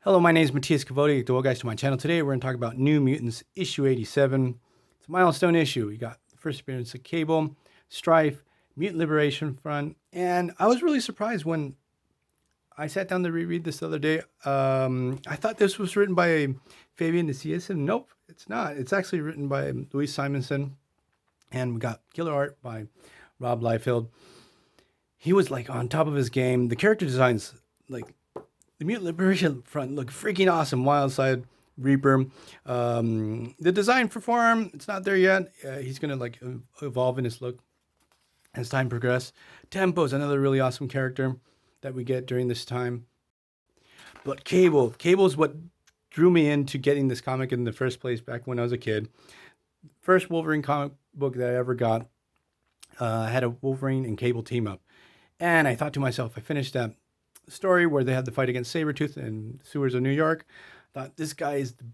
Hello, my name is Matthias Cavodi. Welcome guys to my channel. Today we're going to talk about New Mutants issue 87. It's a milestone issue. We got the first appearance of Cable, Strife, Mutant Liberation Front, and I was really surprised when I sat down to reread this the other day. I thought this was written by Fabian Nicias, and nope, it's not. It's actually written by Louise Simonson, and we got killer art by Rob Liefeld. He was like on top of his game. The character designs, like the Mutant Liberation Front, look freaking awesome. Wildside Reaper. The design for Forearm, it's not there yet. He's gonna like evolve in his look as time progresses. Tempo's another really awesome character that we get during this time. But Cable's what drew me into getting this comic in the first place back when I was a kid. First Wolverine comic book that I ever got had a Wolverine and Cable team up. And I thought to myself, I finished that story where they had the fight against Sabretooth in the sewers of New York. Thought this guy is the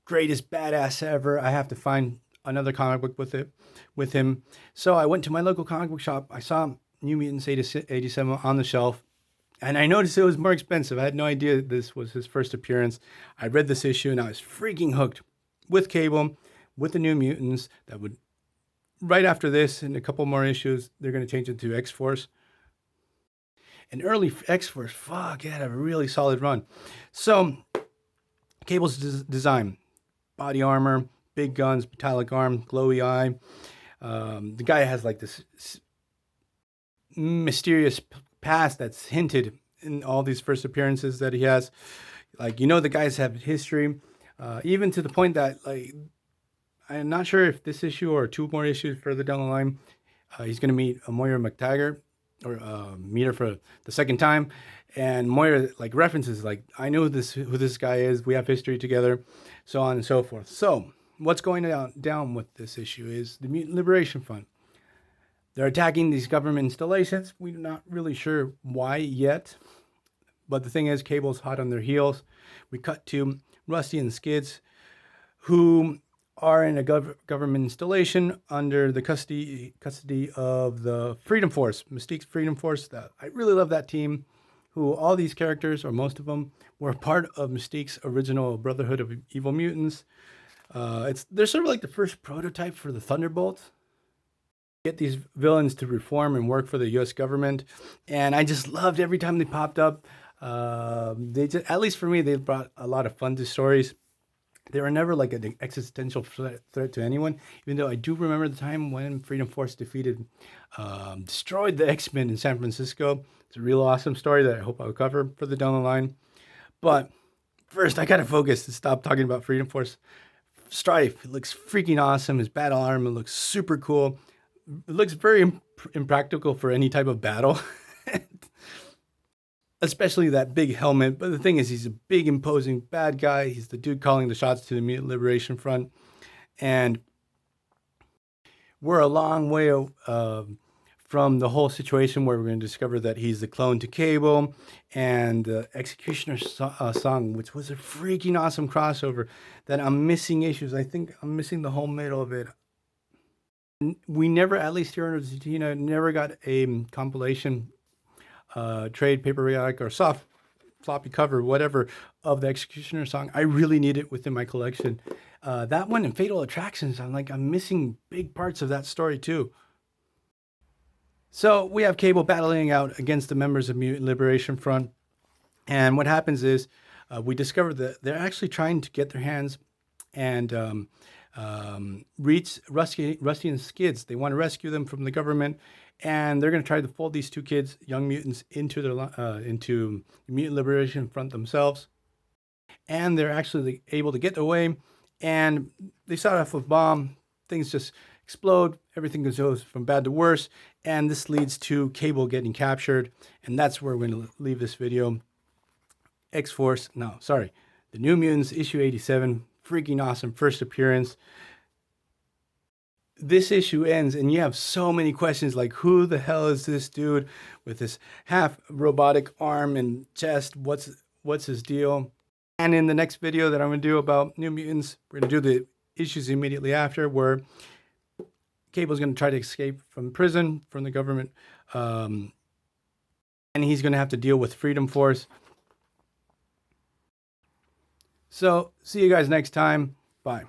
greatest badass ever. I have to find another comic book with him. So I went to my local comic book shop. I saw New Mutants 87 on the shelf, and I noticed it was more expensive. I had no idea this was his first appearance. I read this issue and I was freaking hooked with Cable, with the New Mutants. That would, right after this, in a couple more issues, they're going to change it to X-Force. An early X-Force, fuck, it had a really solid run. So, Cable's design, body armor, big guns, metallic arm, glowy eye. The guy has like this mysterious past that's hinted in all these first appearances that he has. Like, the guys have history, even to the point that, like, I'm not sure if this issue or two more issues further down the line, he's going to meet Moira McTaggart, or meet her for the second time, and Moira like references like, I know who this guy is, we have history together, so on and so forth. So what's going down with this issue is the Mutant Liberation Front. They're attacking these government installations. We're not really sure why yet, but the thing is, Cable's hot on their heels. We cut to Rusty and Skids, who are in a government installation under the custody of the Freedom Force, Mystique's Freedom Force. I really love that team, who all these characters, or most of them, were part of Mystique's original Brotherhood of Evil Mutants. They're sort of like the first prototype for the Thunderbolts. Get these villains to reform and work for the U.S. government, and I just loved every time they popped up. At least for me, they brought a lot of fun to stories. They were never like an existential threat to anyone, even though I do remember the time when Freedom Force destroyed the X-Men in San Francisco. It's a real awesome story that I hope I'll cover further down the line. But first, I gotta focus to stop talking about Freedom Force. Strife, it looks freaking awesome. His battle armor looks super cool. It looks very impractical for any type of battle. Especially that big helmet. But the thing is, he's a big, imposing bad guy. He's the dude calling the shots to the Mutant Liberation Front. And we're a long way from the whole situation where we're going to discover that he's the clone to Cable, and the Executioner's song, which was a freaking awesome crossover that I'm missing issues. I think I'm missing the whole middle of it. We never, at least here in Argentina, never got a compilation trade paperback or floppy cover, whatever, of the Executioner song. I really need it within my collection. That one and Fatal Attractions, I'm missing big parts of that story too. So we have Cable battling out against the members of Mutant Liberation Front, and what happens is we discover that they're actually trying to get their hands and reach Rusty and Skids. They want to rescue them from the government, and they're going to try to fold these two kids, young mutants, into the Mutant Liberation Front themselves. And they're actually able to get away, and they start off with a bomb. Things just explode. Everything goes from bad to worse, and this leads to Cable getting captured, and that's where we're going to leave this video. The New Mutants issue 87, freaking awesome first appearance. This issue ends and you have so many questions like, who the hell is this dude with this half robotic arm and chest? What's his deal? And in the next video that I'm going to do about New Mutants, we're going to do the issues immediately after, where Cable's going to try to escape from prison, from the government, and he's going to have to deal with Freedom Force. So see you guys next time. Bye.